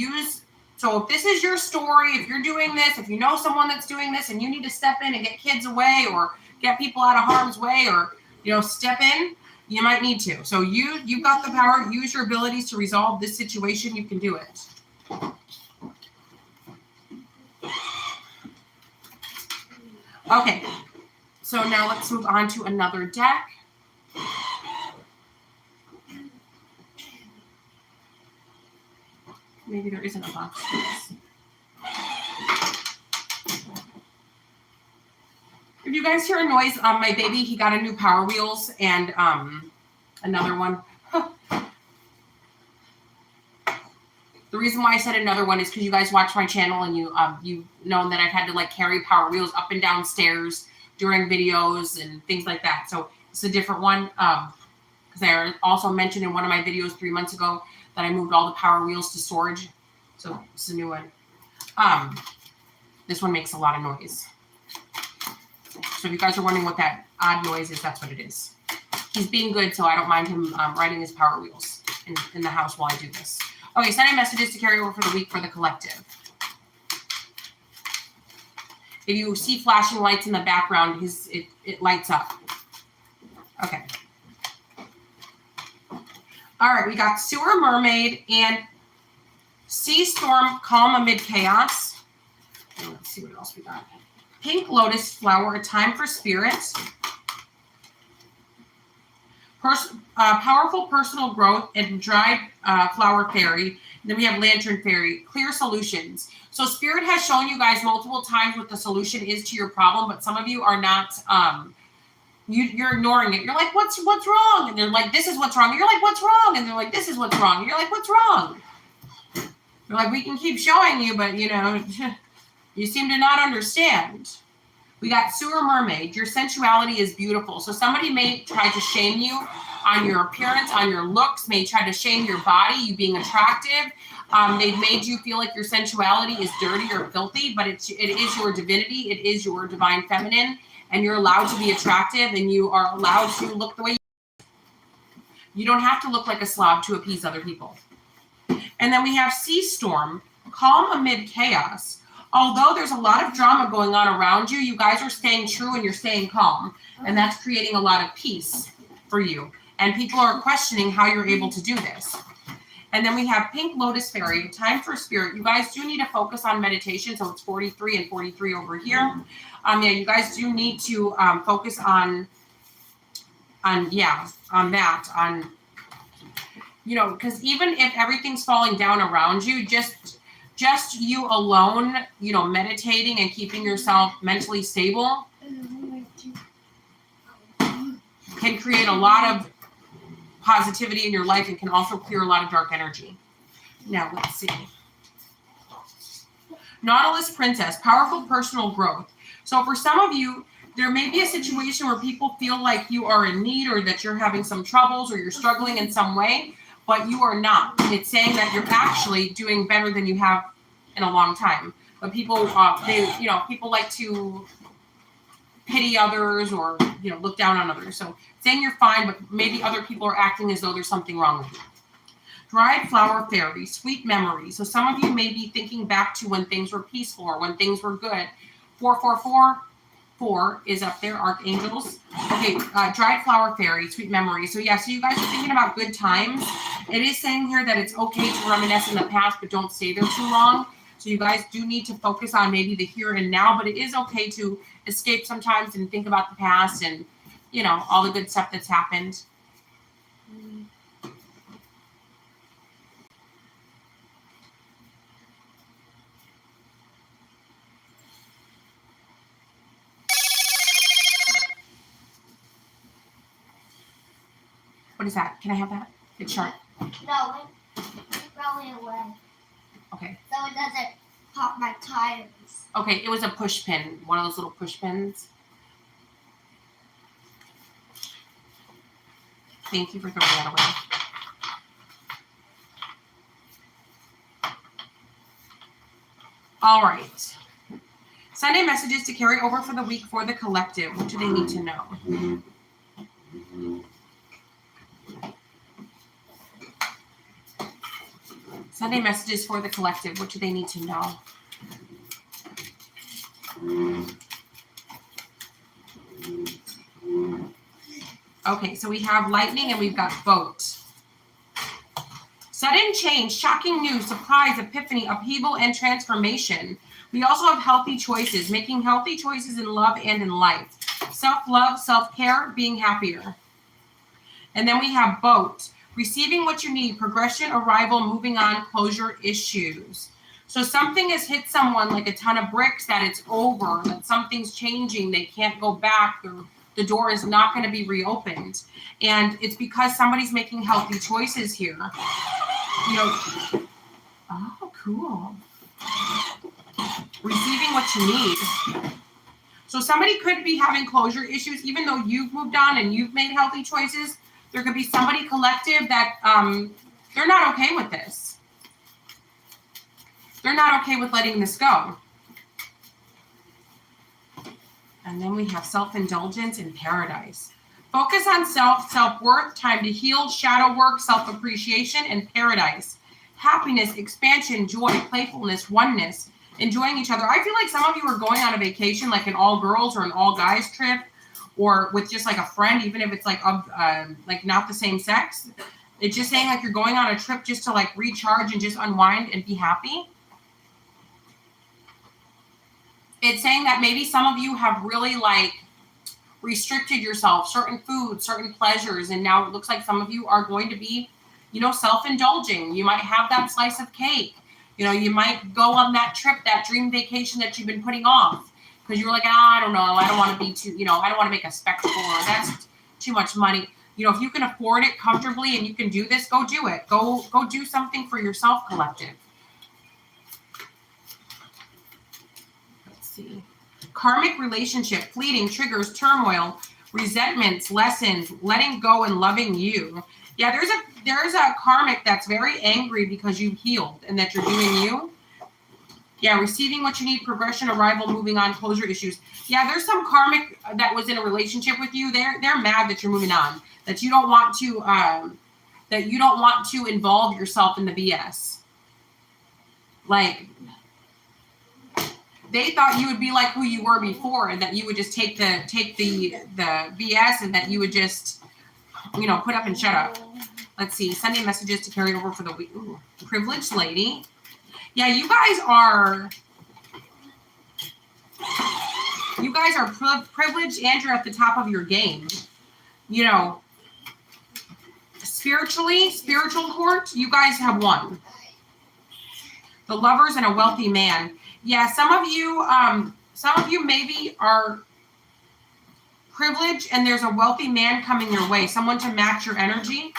so if this is your story, if you're doing this, if you know someone that's doing this and you need to step in and get kids away or get people out of harm's way or, you know, step in, you might need to. So you've got the power. Use your abilities to resolve this situation. You can do it. Okay. So now let's move on to another deck. Maybe there isn't a box. If you guys hear a noise, my baby, he got a new Power Wheels and another one. The reason why I said another one is because you guys watch my channel and you've known that I've had to like carry Power Wheels up and down stairs during videos and things like that. So it's a different one. Because I also mentioned in one of my videos 3 months ago that I moved all the Power Wheels to storage. So it's a new one. This one makes a lot of noise. So if you guys are wondering what that odd noise is, that's what it is. He's being good, so I don't mind him riding his Power Wheels in the house while I do this. Okay, sending messages to carry over for the week for the collective. If you see flashing lights in the background, it lights up. Okay. All right, we got Sewer Mermaid and Sea Storm, Calm Amid Chaos. And let's see what else we got. Pink Lotus Flower, A Time for Spirits. Powerful Personal Growth and Dried Flower Fairy. And then we have Lantern Fairy, Clear Solutions. So Spirit has shown you guys multiple times what the solution is to your problem, but some of you are not... You're ignoring it. You're like, what's wrong? And they're like, this is what's wrong. And you're like, what's wrong? And they're like, this is what's wrong. And you're like, what's wrong? They're like, we can keep showing you, but, you know, you seem to not understand. We got Sewer Mermaid. Your sensuality is beautiful. So somebody may try to shame you on your appearance, on your looks, may try to shame your body, you being attractive. They've made you feel like your sensuality is dirty or filthy, but it is your divinity. It is your divine feminine. And you're allowed to be attractive, and you are allowed to look the way you don't have to look like a slob to appease other people. And then we have Sea Storm, Calm Amid Chaos. Although there's a lot of drama going on around you, you guys are staying true and you're staying calm. And that's creating a lot of peace for you. And people are questioning how you're able to do this. And then we have Pink Lotus Fairy, Time for Spirit. You guys do need to focus on meditation. So it's 43 and 43 over here. Yeah, you guys do need to focus on that, you know, because even if everything's falling down around you, just you alone, you know, meditating and keeping yourself mentally stable can create a lot of positivity in your life and can also clear a lot of dark energy. Now, let's see. Nautilus Princess, Powerful Personal Growth. So for some of you, there may be a situation where people feel like you are in need or that you're having some troubles or you're struggling in some way, but you are not. It's saying that you're actually doing better than you have in a long time. But people, people like to pity others or, you know, look down on others. So saying you're fine, but maybe other people are acting as though there's something wrong with you. Dried Flower Fairy, Sweet Memory. So some of you may be thinking back to when things were peaceful or when things were good. 4 is up there, Archangels. Okay, Dried Flower Fairy, Sweet Memory. So yeah, so you guys are thinking about good times. It is saying here that it's okay to reminisce in the past, but don't stay there too long. So you guys do need to focus on maybe the here and now, but it is okay to escape sometimes and think about the past and, you know, all the good stuff that's happened. What is that? Can I have that? It's sharp. No, it's probably away. Okay. So it doesn't pop my tires. Okay, it was a push pin, one of those little push pins. Thank you for throwing that away. All right. Sunday messages to carry over for the week for the collective. What do they need to know? Sunday messages for the collective. What do they need to know? Okay, so we have lightning and we've got boat. Sudden change, shocking news, surprise, epiphany, upheaval, and transformation. We also have healthy choices, making healthy choices in love and in life. Self-love, self-care, being happier. And then we have boat, receiving what you need, progression, arrival, moving on, closure, issues. So something has hit someone like a ton of bricks that it's over, that something's changing, they can't go back, the door is not going to be reopened. And it's because somebody's making healthy choices here. You know, oh, cool. Receiving what you need. So somebody could be having closure issues, even though you've moved on and you've made healthy choices. There could be somebody collective that they're not okay with this. They're not okay with letting this go. And then we have self-indulgence in paradise. Focus on self-worth, time to heal, shadow work, self-appreciation, and paradise. Happiness, expansion, joy, playfulness, oneness, enjoying each other. I feel like some of you are going on a vacation, like an all-girls or an all-guys trip, or with just like a friend, even if it's like not the same sex. It's just saying like you're going on a trip just to like recharge and just unwind and be happy. It's saying that maybe some of you have really like restricted yourself, certain foods, certain pleasures, and now it looks like some of you are going to be, you know, self-indulging. You might have that slice of cake. You know, you might go on that trip, that dream vacation that you've been putting off because you were like, I don't know, I don't want to be too, you know, I don't want to make a spectacle, or that's too much money. You know, if you can afford it comfortably and you can do this, go do it. Go do something for yourself, collective. Let's see. Karmic relationship, fleeting, triggers, turmoil, resentments, lessons, letting go and loving you. Yeah, there's a karmic that's very angry because you healed and that you're doing you. Yeah, receiving what you need, progression, arrival, moving on, closure, issues. Yeah, there's some karmic that was in a relationship with you. They're mad that you're moving on, that you don't want to involve yourself in the BS. Like, they thought you would be like who you were before, and that you would just take the BS, and that you would just, you know, put up and shut up. Let's see. Sunday messages to carry over for the week. Ooh, privileged lady. Yeah, you guys are privileged, and you're at the top of your game. You know, spiritual court, you guys have won. The lovers and a wealthy man. Yeah, some of you maybe are privileged and there's a wealthy man coming your way, someone to match your energy.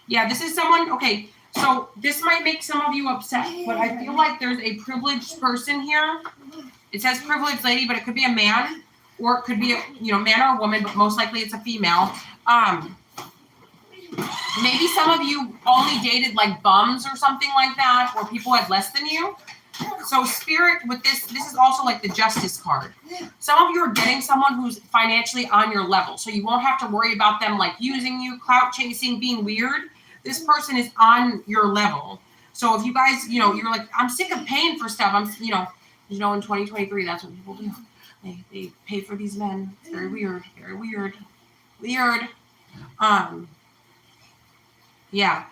Yeah, this is someone, okay, so this might make some of you upset, but I feel like there's a privileged person here. It says privileged lady, but it could be a man, or it could be a, you know, man or a woman, but most likely it's a female. Maybe some of you only dated like bums or something like that, or people had less than you. So spirit with this is also like the justice card. Some of you are getting someone who's financially on your level, so you won't have to worry about them like using you, clout chasing, being weird. This person is on your level. So if you guys, you know, you're like, I'm sick of paying for stuff. You know, in 2023, that's what people do. They pay for these men. It's very weird. Very weird. Weird. Yeah.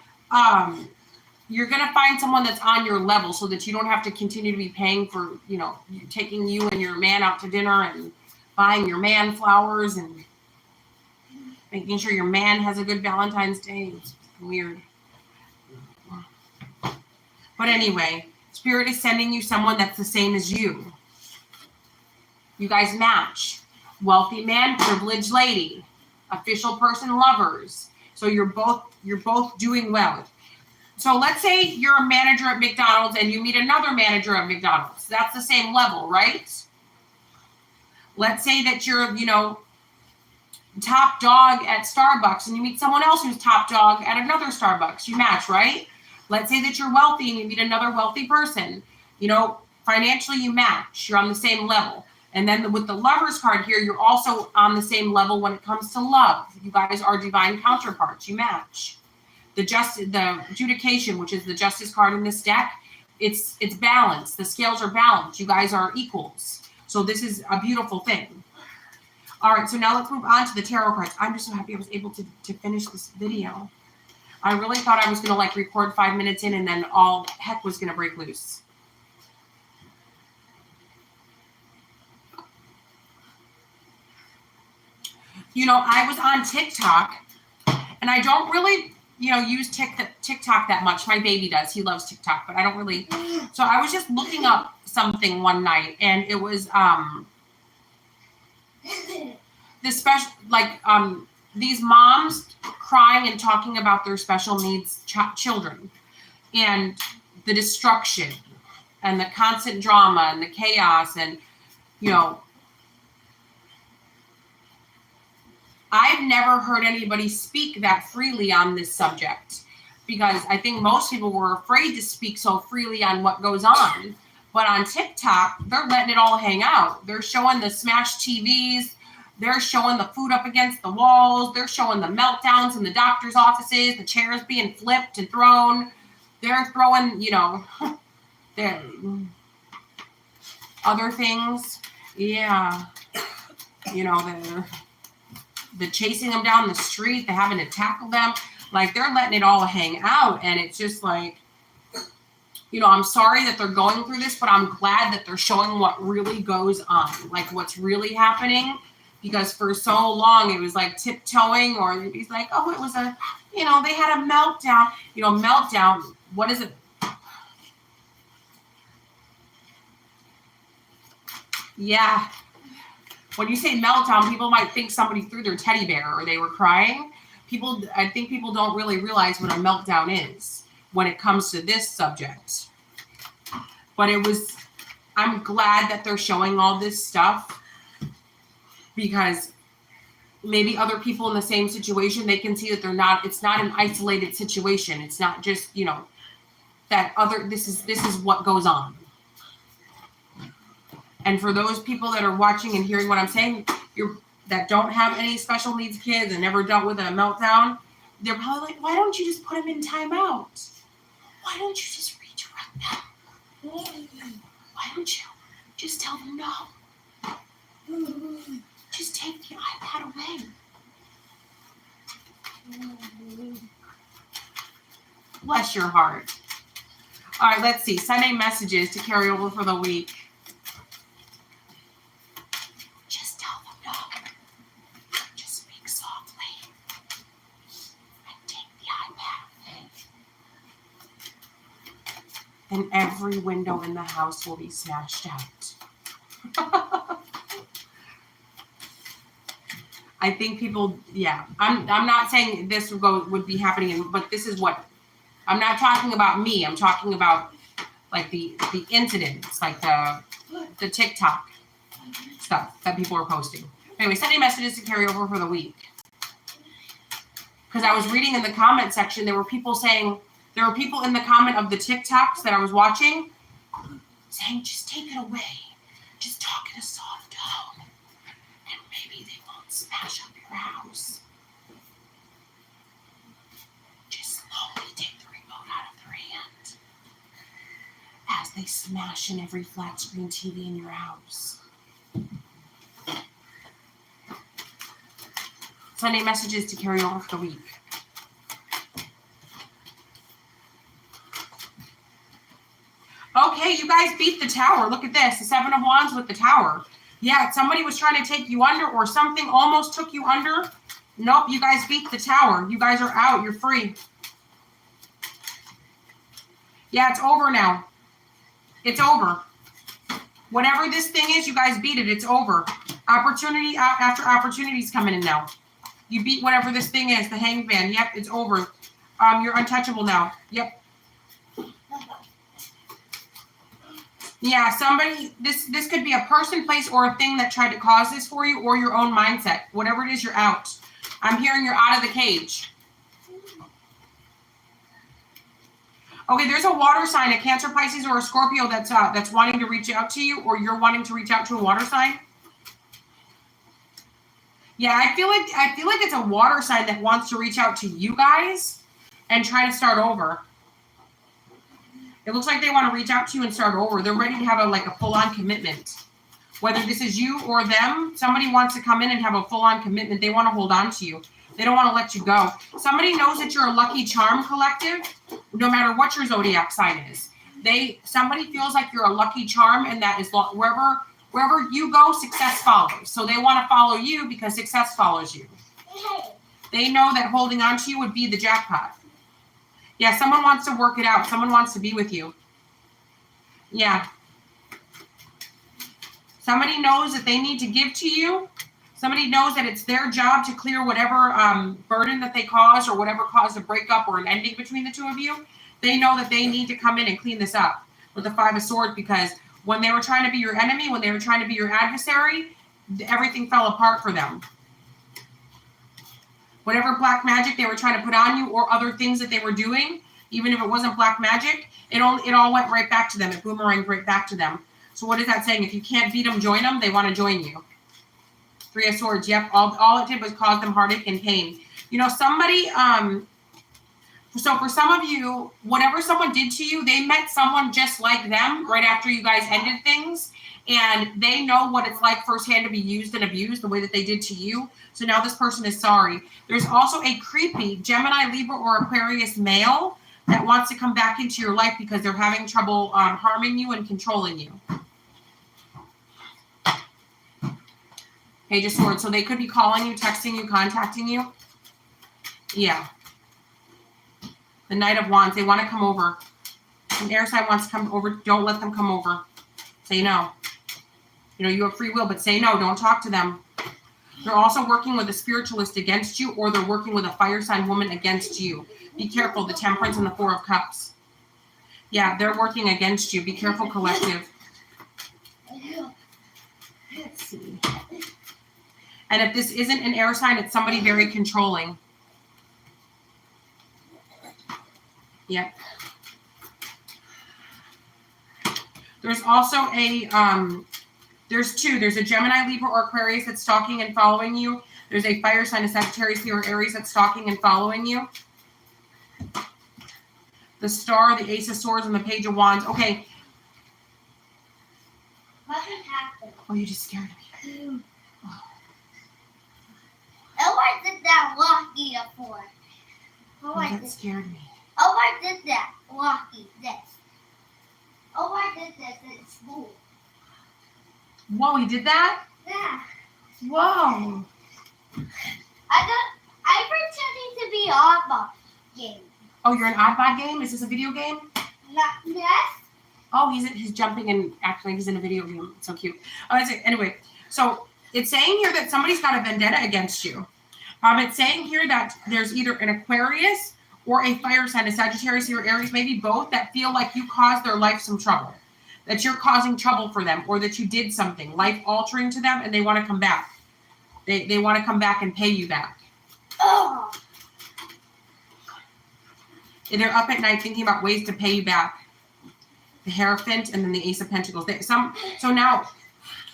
you're going to find someone that's on your level so that you don't have to continue to be paying for, you know, taking you and your man out to dinner and buying your man flowers and making sure your man has a good Valentine's Day. It's weird. But anyway, Spirit is sending you someone that's the same as you. You guys match. Wealthy man, privileged lady, official person, lovers. So you're both doing well. So let's say you're a manager at McDonald's and you meet another manager at McDonald's. That's the same level, right? Let's say that you're, you know, top dog at Starbucks and you meet someone else who's top dog at another Starbucks. You match, right? Let's say that you're wealthy and you meet another wealthy person. You know, financially you match. You're on the same level. And then with the Lovers card here, you're also on the same level when it comes to love. You guys are divine counterparts. You match. The adjudication, which is the Justice card in this deck, it's balanced. The scales are balanced. You guys are equals. So this is a beautiful thing. All right, so now let's move on to the tarot cards. I'm just so happy I was able to finish this video. I really thought I was going to like record 5 minutes in and then all heck was going to break loose. You know, I was on TikTok and I don't really, you know, use TikTok that much. My baby does. He loves TikTok, but I don't really. So I was just looking up something one night and it was this special, like these moms crying and talking about their special needs children and the destruction and the constant drama and the chaos and, you know, I've never heard anybody speak that freely on this subject because I think most people were afraid to speak so freely on what goes on. But on TikTok, they're letting it all hang out. They're showing the smashed TVs. They're showing the food up against the walls. They're showing the meltdowns in the doctor's offices, the chairs being flipped and thrown. They're throwing, you know, other things. Yeah. You know, the chasing them down the street, they're having to tackle them. Like, they're letting it all hang out. And it's just like, you know, I'm sorry that they're going through this, but I'm glad that they're showing what really goes on, like what's really happening. Because for so long, it was like tiptoeing, or he's like, oh, it was a, you know, they had a meltdown. You know, meltdown, what is it? Yeah. When you say meltdown, people might think somebody threw their teddy bear or they were crying. I think people don't really realize what a meltdown is when it comes to this subject. But I'm glad that they're showing all this stuff because maybe other people in the same situation, they can see that it's not an isolated situation. It's not just, you know, this is what goes on. And for those people that are watching and hearing what I'm saying, that don't have any special needs kids and never dealt with a meltdown, they're probably like, why don't you just put them in timeout? Why don't you just redirect them? Why don't you just tell them no? Just take the iPad away. Bless your heart. All right, let's see. Sunday messages to carry over for the week. And every window in the house will be smashed out. I think people, yeah. I'm not saying this would be happening, but this is what I'm not talking about me. I'm talking about like the incidents, like the TikTok stuff that people are posting. Anyway, Sunday messages to carry over for the week. Because I was reading in the comment section, there were people in the comment of the TikToks that I was watching saying, just take it away. Just talk in a soft tone. And maybe they won't smash up your house. Just slowly take the remote out of their hand as they smash in every flat screen TV in your house. Sunday messages to carry over for the week. Okay, you guys beat the tower. Look at this. The Seven of Wands with the tower. Yeah, somebody was trying to take you under or something almost took you under. Nope, you guys beat the tower. You guys are out. You're free. Yeah, it's over now. It's over. Whatever this thing is, you guys beat it. It's over. Opportunity after opportunity's coming in now. You beat whatever this thing is, the hangman. Yep, it's over. You're untouchable now. Yep. Yeah, somebody, this could be a person, place, or a thing that tried to cause this for you, or your own mindset. Whatever it is, you're out. I'm hearing you're out of the cage. Okay, there's a water sign, a Cancer, Pisces, or a Scorpio that's wanting to reach out to you, or you're wanting to reach out to a water sign. Yeah, I feel like it's a water sign that wants to reach out to you guys and try to start over. It looks like they want to reach out to you and start over. They're ready to have a full-on commitment. Whether this is you or them, somebody wants to come in and have a full-on commitment. They want to hold on to you. They don't want to let you go. Somebody knows that you're a lucky charm collective, no matter what your zodiac sign is. Somebody feels like you're a lucky charm, and that is wherever you go, success follows. So they want to follow you because success follows you. They know that holding on to you would be the jackpot. Yeah, someone wants to work it out. Someone wants to be with you. Yeah. Somebody knows that they need to give to you. Somebody knows that it's their job to clear whatever burden that they caused or whatever caused a breakup or an ending between the two of you. They know that they need to come in and clean this up with the Five of Swords, because when they were trying to be your enemy, when they were trying to be your adversary, everything fell apart for them. Whatever black magic they were trying to put on you or other things that they were doing, even if it wasn't black magic, it all went right back to them. It boomeranged right back to them. So what is that saying? If you can't beat them, join them. They want to join you. Three of Swords. Yep. All it did was cause them heartache and pain. You know, somebody, so for some of you, whatever someone did to you, they met someone just like them right after you guys ended things. And they know what it's like firsthand to be used and abused the way that they did to you. So now this person is sorry. There's also a creepy Gemini, Libra, or Aquarius male that wants to come back into your life because they're having trouble harming you and controlling you. Page of Swords. So they could be calling you, texting you, contacting you. Yeah. The Knight of Wands. They want to come over. An air sign wants to come over. Don't let them come over. Say no. You know, you have free will, but say no. Don't talk to them. They're also working with a spiritualist against you, or they're working with a fire sign woman against you. Be careful. The Temperance and the Four of Cups. Yeah, they're working against you. Be careful, collective. Let's see. And if this isn't an air sign, it's somebody very controlling. Yep. There's also a, there's two. There's a Gemini, Libra, or Aquarius that's stalking and following you. There's a fire sign, a Sagittarius, or Aries that's stalking and following you. The Star, the Ace of Swords, and the Page of Wands. Okay. What happened? Oh, you just scared me. Oh, I did that lucky before. Oh, that scared me. Oh, I did that lucky this. Oh, I did this in school. Whoa, he did that? Yeah. Whoa. I pretending to be oddball game. Oh, you're an oddball game? Is this a video game? Yes. Oh, he's jumping and acting like he's in a video game. It's so cute. Anyway, so it's saying here that somebody's got a vendetta against you. It's saying here that there's either an Aquarius or a fire sign, a Sagittarius or Aries, maybe both, that feel like you caused their life some trouble, that you're causing trouble for them, or that you did something life-altering to them, and they want to come back. They want to come back and pay you back. Oh. And they're up at night thinking about ways to pay you back. The Hierophant and then the Ace of Pentacles. So now,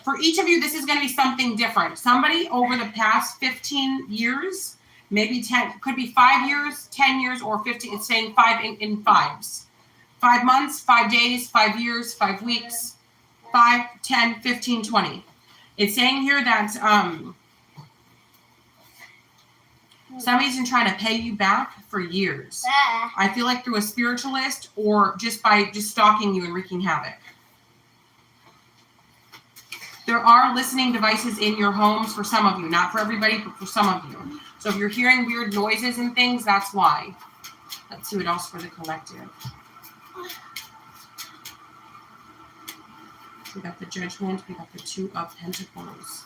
for each of you, this is going to be something different. Somebody over the past 15 years, maybe 10, could be 5 years, 10 years, or 15. It's saying five in fives. 5 months, 5 days, 5 years, 5 weeks, 5, 10, 15, 20. It's saying here that Somebody's been trying to pay you back for years. Ah. I feel like through a spiritualist or just by just stalking you and wreaking havoc. There are listening devices in your homes for some of you, not for everybody, but for some of you. So if you're hearing weird noises and things, that's why. Let's see what else for the collective. We got the Judgment. We got the Two of Pentacles.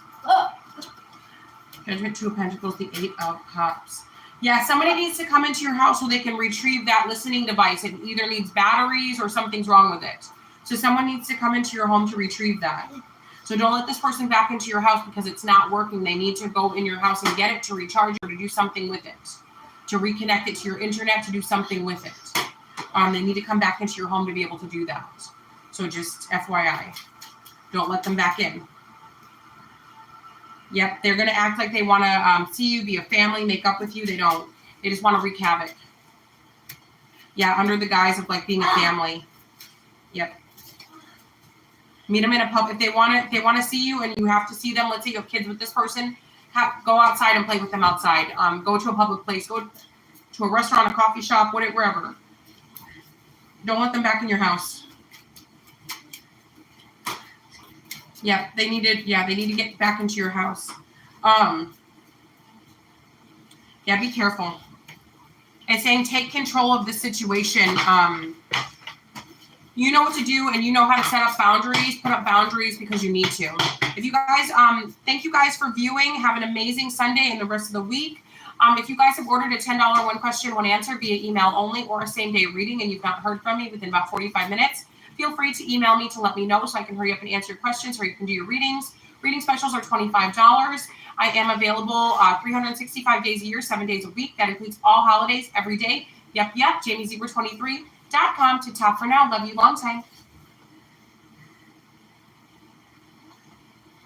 Judgment, Two of Pentacles, the Eight of Cups. Yeah, somebody needs to come into your house so they can retrieve that listening device. It either needs batteries or something's wrong with it. So someone needs to come into your home to retrieve that. So don't let this person back into your house because it's not working. They need to go in your house and get it to recharge or to do something with it. To reconnect it to your internet, to do something with it. They need to come back into your home to be able to do that. So just FYI. Don't let them back in. Yep, they're going to act like they want to see you, be a family, make up with you. They don't. They just want to wreak havoc. Yeah, under the guise of like being a family. Yep. Meet them in a pub if they want to see you and you have to see them. Let's say you have kids with this person. Go outside and play with them outside. Go to a public place. Go to a restaurant, a coffee shop, wherever. Don't let them back in your house. Yeah, they need to get back into your house. Yeah, be careful. And saying take control of the situation. You know what to do and you know how to set up boundaries. Put up boundaries because you need to. If you guys, thank you guys for viewing. Have an amazing Sunday and the rest of the week. If you guys have ordered a $10 one question, one answer via email only or a same day reading and you've not heard from me within about 45 minutes, feel free to email me to let me know so I can hurry up and answer your questions or you can do your readings. Reading specials are $25. I am available 365 days a year, 7 days a week. That includes all holidays every day. Yep, JamieZebra23.com to top for now. Love you long time.